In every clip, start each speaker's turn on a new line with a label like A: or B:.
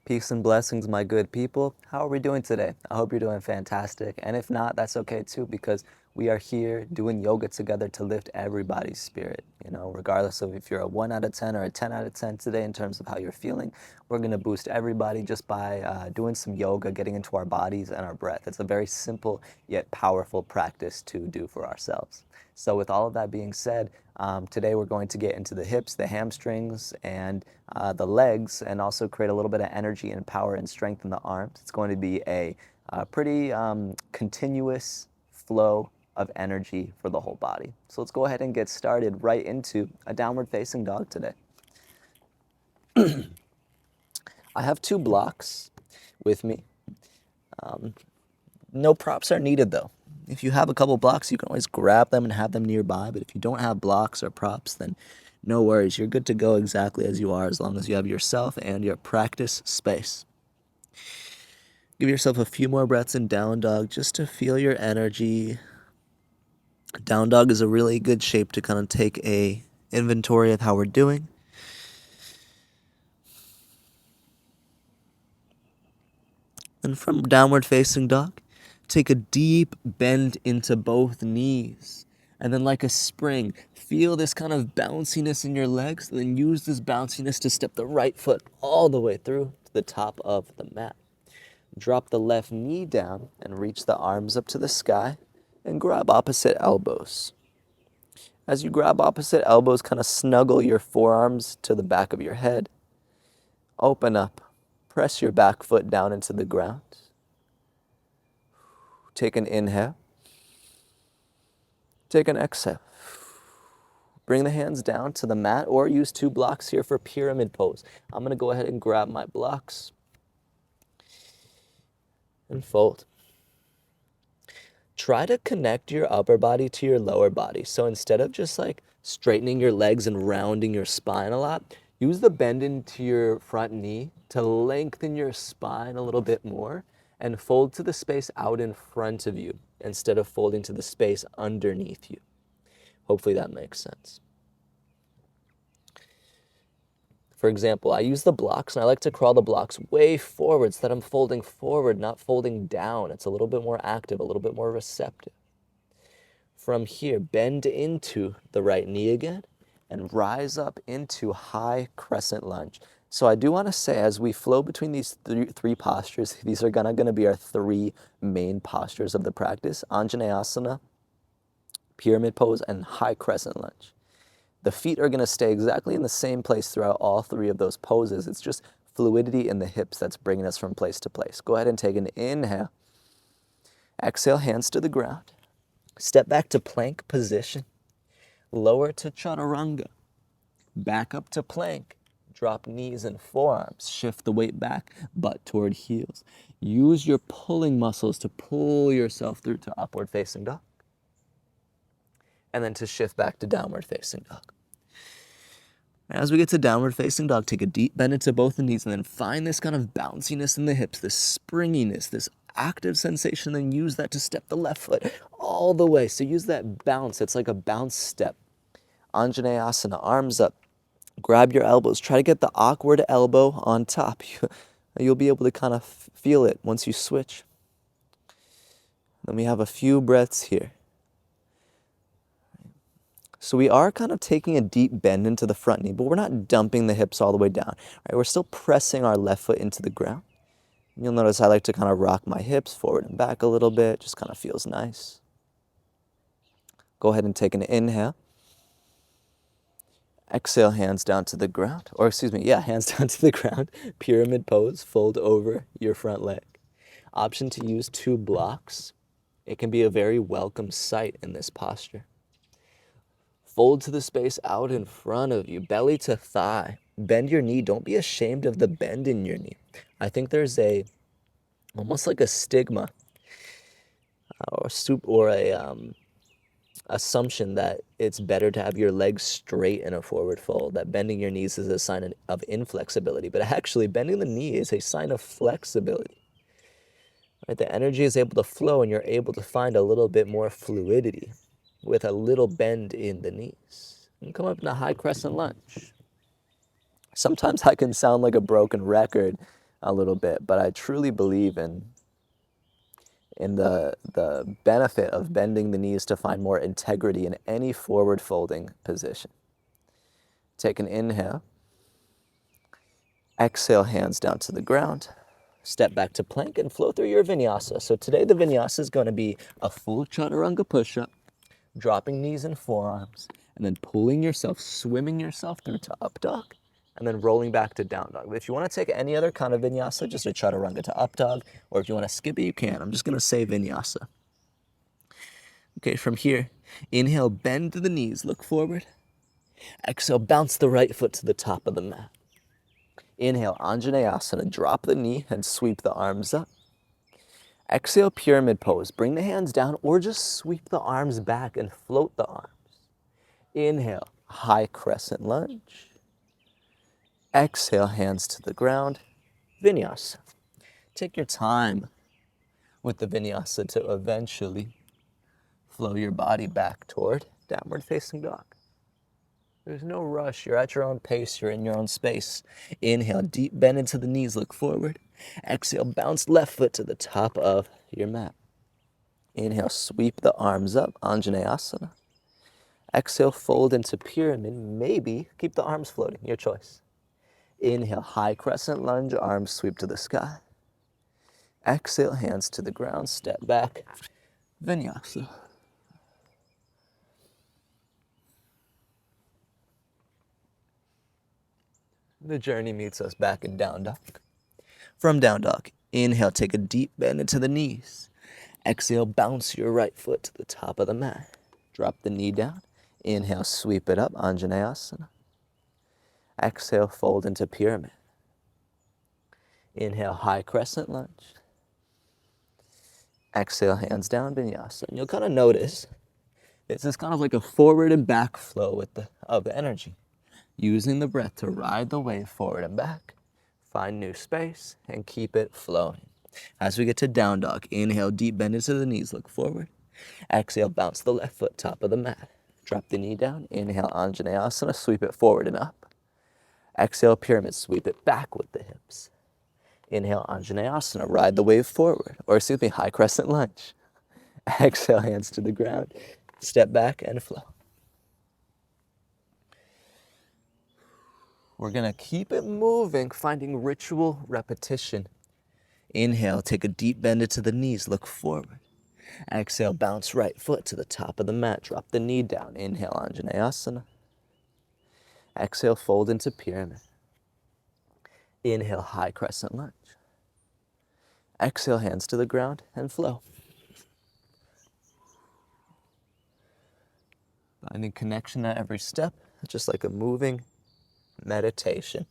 A: Peace and blessings, my good people. How are we doing today? I hope you're doing fantastic. And if not, that's okay too, because we are here doing yoga together to lift everybody's spirit. Regardless of if you're a 1 out of 10 or a 10 out of 10 today in terms of how you're feeling, we're going to boost everybody just by doing some yoga, getting into our bodies and our breath. It's a very simple yet powerful practice to do for ourselves. So with all of that being said, today we're going to get into the hips, the hamstrings, and the legs, and also create a little bit of energy and power and strength in the arms. It's going to be a pretty continuous flow of energy for the whole body. So let's go ahead and get started right into a downward facing dog today. I have 2 blocks with me. No props are needed though. If you have a couple blocks, you can always grab them and have them nearby, but if you don't have blocks or props, then no worries. You're good to go exactly as you are, as long as you have yourself and your practice space. Give yourself a few more breaths in down dog just to feel your energy. Down dog is a really good shape to kind of take a inventory of how we're doing. And from downward facing dog, take a deep bend into both knees. And then like a spring, feel this kind of bounciness in your legs, and then use this bounciness to step the right foot all the way through to the top of the mat. Drop the left knee down and reach the arms up to the sky and grab opposite elbows. As you grab opposite elbows, kind of snuggle your forearms to the back of your head. Open up. Press your back foot down into the ground. Take an inhale. Take an exhale. Bring the hands down to the mat, or use 2 blocks here for pyramid pose. I'm going to go ahead and grab my blocks and fold. Try to connect your upper body to your lower body. So instead of just like straightening your legs and rounding your spine a lot, use the bend into your front knee to lengthen your spine a little bit more and fold to the space out in front of you instead of folding to the space underneath you. Hopefully that makes sense. For example, I use the blocks and I like to crawl the blocks way forward so that I'm folding forward, not folding down. It's a little bit more active, a little bit more receptive. From here, bend into the right knee again and rise up into high crescent lunge. So I do want to say, as we flow between these three postures, these are going to be our 3 main postures of the practice: anjaneyasana, pyramid pose, and high crescent lunge. The feet are going to stay exactly in the same place throughout all 3 of those poses. It's just fluidity in the hips that's bringing us from place to place. Go ahead and take an inhale. Exhale, hands to the ground. Step back to plank position. Lower to chaturanga. Back up to plank. Drop knees and forearms. Shift the weight back, butt toward heels. Use your pulling muscles to pull yourself through to upward facing dog. And then to shift back to downward facing dog. As we get to downward facing dog, take a deep bend into both the knees and then find this kind of bounciness in the hips, this springiness, this active sensation, then use that to step the left foot all the way. So use that bounce. It's like a bounce step. Anjaneyasana, arms up. Grab your elbows. Try to get the awkward elbow on top. You'll be able to kind of feel it once you switch. Then we have a few breaths here. So we are kind of taking a deep bend into the front knee, but we're not dumping the hips all the way down. Right? We're still pressing our left foot into the ground. You'll notice I like to kind of rock my hips forward and back a little bit. Just kind of feels nice. Go ahead and take an inhale. Exhale, hands down to the ground. Hands down to the ground. Pyramid pose, fold over your front leg. Option to use 2 blocks. It can be a very welcome sight in this posture. Fold to the space out in front of you, belly to thigh. Bend your knee. Don't be ashamed of the bend in your knee. I think there's almost like a stigma or assumption that it's better to have your legs straight in a forward fold, that bending your knees is a sign of inflexibility. But actually, bending the knee is a sign of flexibility. Right? The energy is able to flow and you're able to find a little bit more fluidity with a little bend in the knees. And come up in a high crescent lunge. Sometimes I can sound like a broken record a little bit, but I truly believe in the benefit of bending the knees to find more integrity in any forward folding position. Take an inhale. Exhale, hands down to the ground. Step back to plank and flow through your vinyasa. So today the vinyasa is going to be a full chaturanga push-up, dropping knees and forearms, and then pulling yourself, swimming yourself through to up dog, and then rolling back to down dog. But if you want to take any other kind of vinyasa, just a chaturanga to up dog, or if you want to skip it, you can. I'm just going to say vinyasa. Okay, from here, inhale, bend the knees, look forward. Exhale, bounce the right foot to the top of the mat. Inhale, anjaneyasana, drop the knee and sweep the arms up. Exhale, pyramid pose. Bring the hands down or just sweep the arms back and float the arms. Inhale, high crescent lunge. Exhale, hands to the ground. Vinyasa. Take your time with the vinyasa to eventually flow your body back toward downward facing dog. There's no rush. You're at your own pace. You're in your own space. Inhale, deep bend into the knees, look forward. Exhale, bounce left foot to the top of your mat. Inhale, sweep the arms up, anjaneyasana. Exhale, fold into pyramid. Maybe keep the arms floating, your choice. Inhale, high crescent lunge, arms sweep to the sky. Exhale, hands to the ground, step back, vinyasa. The journey meets us back in down dog. From down dog, inhale, take a deep bend into the knees. Exhale, bounce your right foot to the top of the mat. Drop the knee down. Inhale, sweep it up, anjaneyasana. Exhale, fold into pyramid. Inhale, high crescent lunge. Exhale, hands down, vinyasa. And you'll kind of notice this is kind of like a forward and back flow of the energy. Using the breath to ride the wave forward and back. Find new space and keep it flowing. As we get to down dog, inhale, deep bend into the knees, look forward. Exhale, bounce the left foot, top of the mat. Drop the knee down. Inhale, anjaneyasana, sweep it forward and up. Exhale, pyramid, sweep it back with the hips. Inhale, anjaneyasana, ride the wave forward, or high crescent lunge. Exhale, hands to the ground, step back and flow. We're gonna keep it moving, finding ritual repetition. Inhale, take a deep bend into the knees, look forward. Exhale, bounce right foot to the top of the mat, drop the knee down. Inhale, anjaneyasana. Exhale, fold into pyramid. Inhale, high crescent lunge. Exhale, hands to the ground and flow. Finding connection at every step, just like a moving meditation.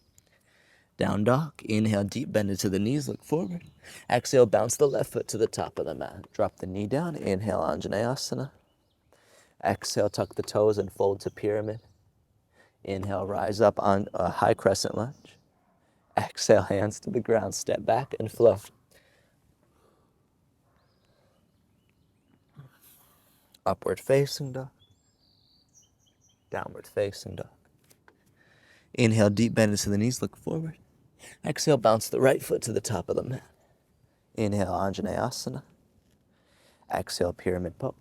A: Down dog, inhale, deep bend into the knees, look forward. Exhale, bounce the left foot to the top of the mat. Drop the knee down, inhale, anjaneyasana. Exhale, tuck the toes and fold to pyramid. Inhale, rise up on a high crescent lunge. Exhale, hands to the ground, step back and flow. Upward facing dog. Downward facing dog. Inhale, deep bend into the knees, look forward. Exhale, bounce the right foot to the top of the mat. Inhale, anjaneyasana. Exhale, pyramid pose.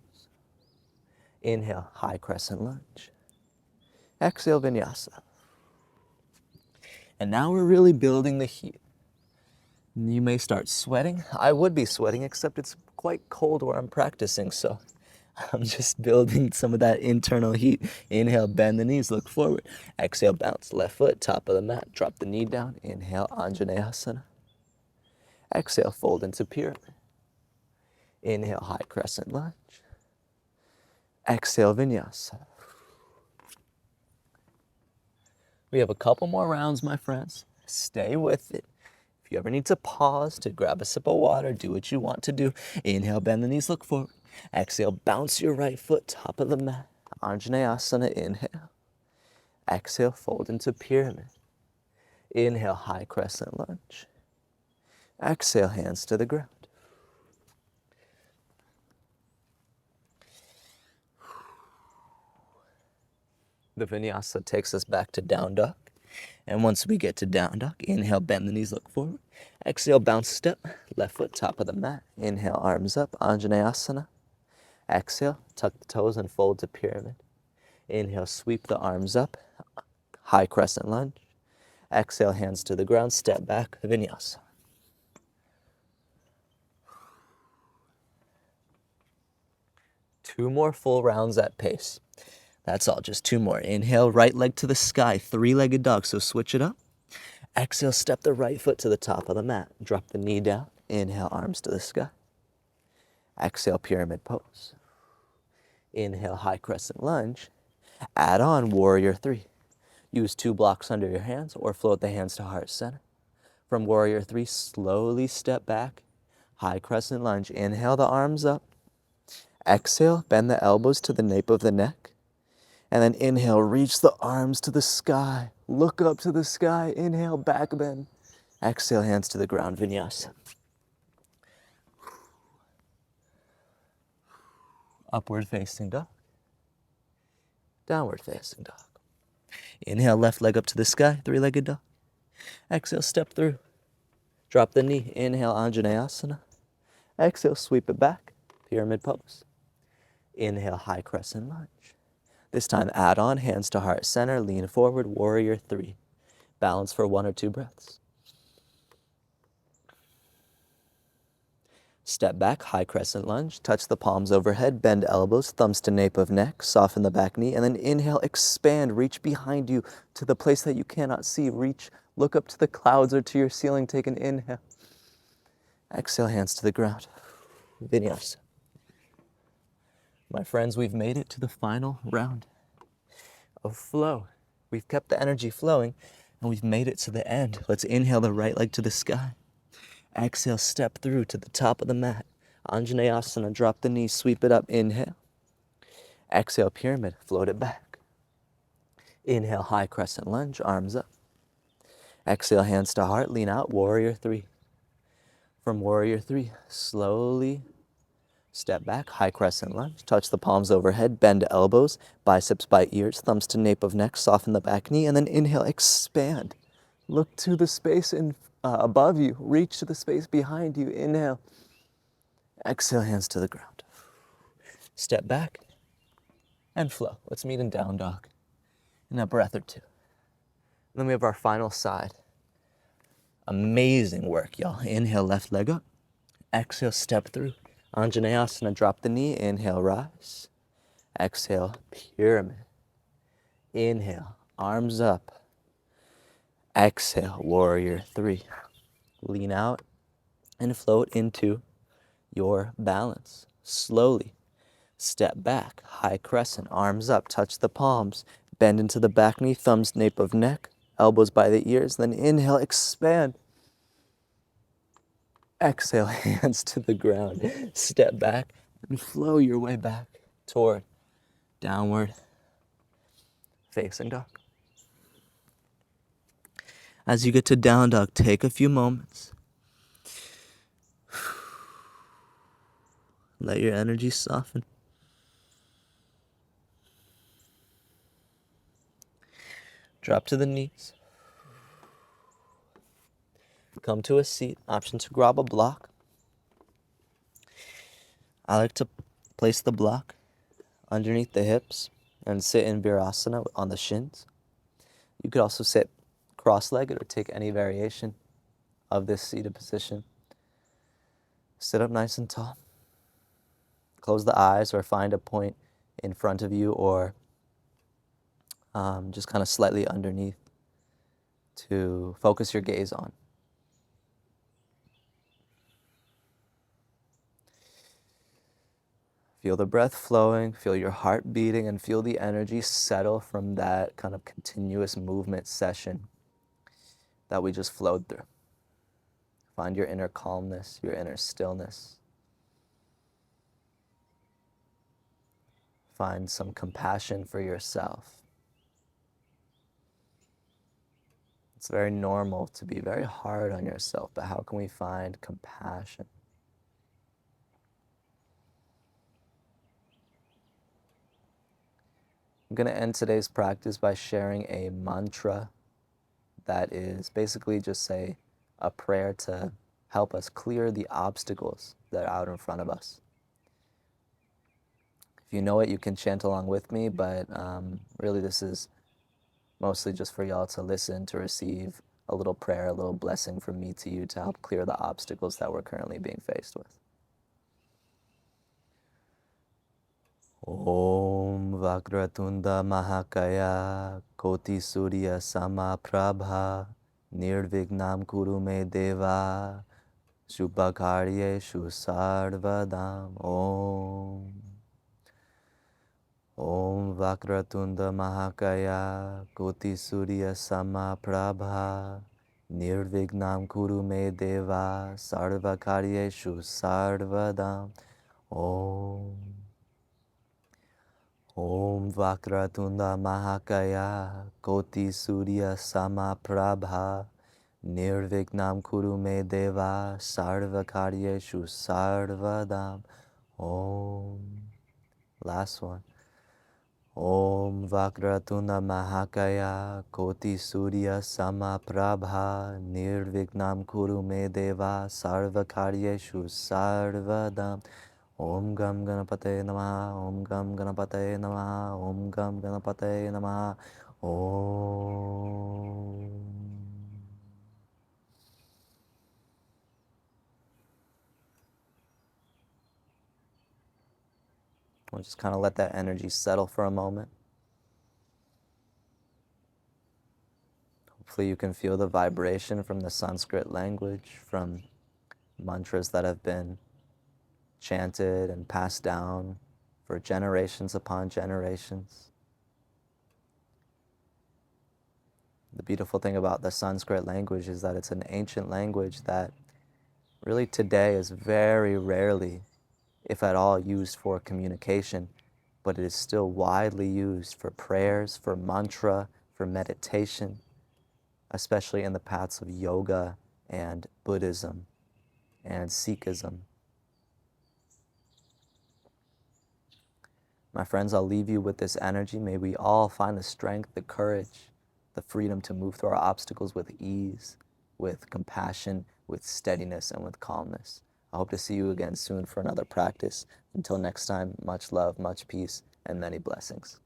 A: Inhale, high crescent lunge. Exhale, vinyasa. And now we're really building the heat. You may start sweating. I would be sweating, except it's quite cold where I'm practicing, so I'm just building some of that internal heat. Inhale, bend the knees, look forward. Exhale, bounce left foot, top of the mat. Drop the knee down. Inhale, anjaneyasana. Exhale, fold into pyramid. Inhale, high crescent lunge. Exhale, vinyasa. We have a couple more rounds, my friends. Stay with it. If you ever need to pause to grab a sip of water, do what you want to do. Inhale, bend the knees, look forward. Exhale, bounce your right foot, top of the mat. Anjaneyasana, inhale. Exhale, fold into pyramid. Inhale, high crescent lunge. Exhale, hands to the ground. The vinyasa takes us back to down dog. And once we get to down dog, inhale, bend the knees, look forward. Exhale, bounce step, left foot top of the mat. Inhale, arms up, anjaneyasana. Exhale, tuck the toes and fold to pyramid. Inhale, sweep the arms up, high crescent lunge. Exhale, hands to the ground, step back, vinyasa. Two more full rounds at pace. That's all, just two more. Inhale, right leg to the sky, three-legged dog, so switch it up. Exhale, step the right foot to the top of the mat. Drop the knee down. Inhale, arms to the sky. Exhale, pyramid pose. Inhale, high crescent lunge. Add on warrior three. Use two blocks under your hands or float the hands to heart center. From warrior three, slowly step back. High crescent lunge. Inhale the arms up. Exhale, bend the elbows to the nape of the neck. And then inhale, reach the arms to the sky. Look up to the sky. Inhale, back bend. Exhale, hands to the ground, vinyasa. Upward facing dog. Downward facing dog. Inhale, left leg up to the sky, three-legged dog. Exhale, step through. Drop the knee. Inhale, anjaneyasana. Exhale, sweep it back, pyramid pose. Inhale, high crescent lunge. This time, add on, hands to heart center, lean forward, warrior three. Balance for 1 or 2 breaths. Step back, high crescent lunge, touch the palms overhead, bend elbows, thumbs to nape of neck, soften the back knee, and then inhale, expand, reach behind you to the place that you cannot see. Reach, look up to the clouds or to your ceiling, take an inhale. Exhale, hands to the ground. Vinyasa. My friends, we've made it to the final round of flow. We've kept the energy flowing, and we've made it to the end. Let's inhale the right leg to the sky. Exhale, step through to the top of the mat. Anjaneyasana, drop the knees, sweep it up, inhale. Exhale, pyramid, float it back. Inhale, high crescent lunge, arms up. Exhale, hands to heart, lean out, warrior three. From warrior three, slowly step back, high crescent lunge, touch the palms overhead, bend elbows, biceps by ears, thumbs to nape of neck, soften the back knee, and then inhale, expand. Look to the space above you, reach to the space behind you, inhale. Exhale, hands to the ground. Step back and flow. Let's meet in down dog in a breath or two. And then we have our final side. Amazing work, y'all. Inhale, left leg up. Exhale, step through. Anjaneyasana, drop the knee. Inhale, rise. Exhale, pyramid. Inhale, arms up. Exhale, warrior three. Lean out and float into your balance. Slowly step back, high crescent, arms up, touch the palms, bend into the back knee, thumbs nape of neck, elbows by the ears, then inhale, expand. Exhale, hands to the ground. Step back and flow your way back toward downward facing dog. As you get to down dog, take a few moments. Let your energy soften. Drop to the knees. Come to a seat. Option to grab a block. I like to place the block underneath the hips and sit in Vinyasa on the shins. You could also sit cross-legged or take any variation of this seated position. Sit up nice and tall. Close the eyes or find a point in front of you or just kind of slightly underneath to focus your gaze on. Feel the breath flowing, feel your heart beating, and feel the energy settle from that kind of continuous movement session that we just flowed through. Find your inner calmness, your inner stillness. Find some compassion for yourself. It's very normal to be very hard on yourself, but how can we find compassion? I'm going to end today's practice by sharing a mantra that is basically just say a prayer to help us clear the obstacles that are out in front of us. If you know it, you can chant along with me, but really this is mostly just for y'all to listen, to receive a little prayer, a little blessing from me to you to help clear the obstacles that we're currently being faced with. Om Vakratunda Mahakaya Koti Surya Samaprabha Nirvignam Kuru Me Deva Shubhakaryeshu Sarvadam. Om Vakratunda Mahakaya Koti Surya Samaprabha Nirvignam Kuru Me Deva Sarvakaryeshu Sarvadam. Om Vakratunda Mahakaya Koti Surya Samaprabha Nirvignam Kuru Me Deva Sarvakaryeshu Sarvadam. Om. Last one. Om Vakratunda Mahakaya Koti Surya Samaprabha Nirvignam Kuru Me Deva Sarvakaryeshu Sarvadam. Om Gam Ganapate Namaha, Om Gam Ganapate Namaha, Om Gam Ganapate Namaha, Om. We'll just kind of let that energy settle for a moment. Hopefully you can feel the vibration from the Sanskrit language, from mantras that have been chanted and passed down for generations upon generations. The beautiful thing about the Sanskrit language is that it's an ancient language that really today is very rarely, if at all, used for communication, but it is still widely used for prayers, for mantra, for meditation, especially in the paths of yoga and Buddhism and Sikhism. My friends, I'll leave you with this energy. May we all find the strength, the courage, the freedom to move through our obstacles with ease, with compassion, with steadiness, and with calmness. I hope to see you again soon for another practice. Until next time, much love, much peace, and many blessings.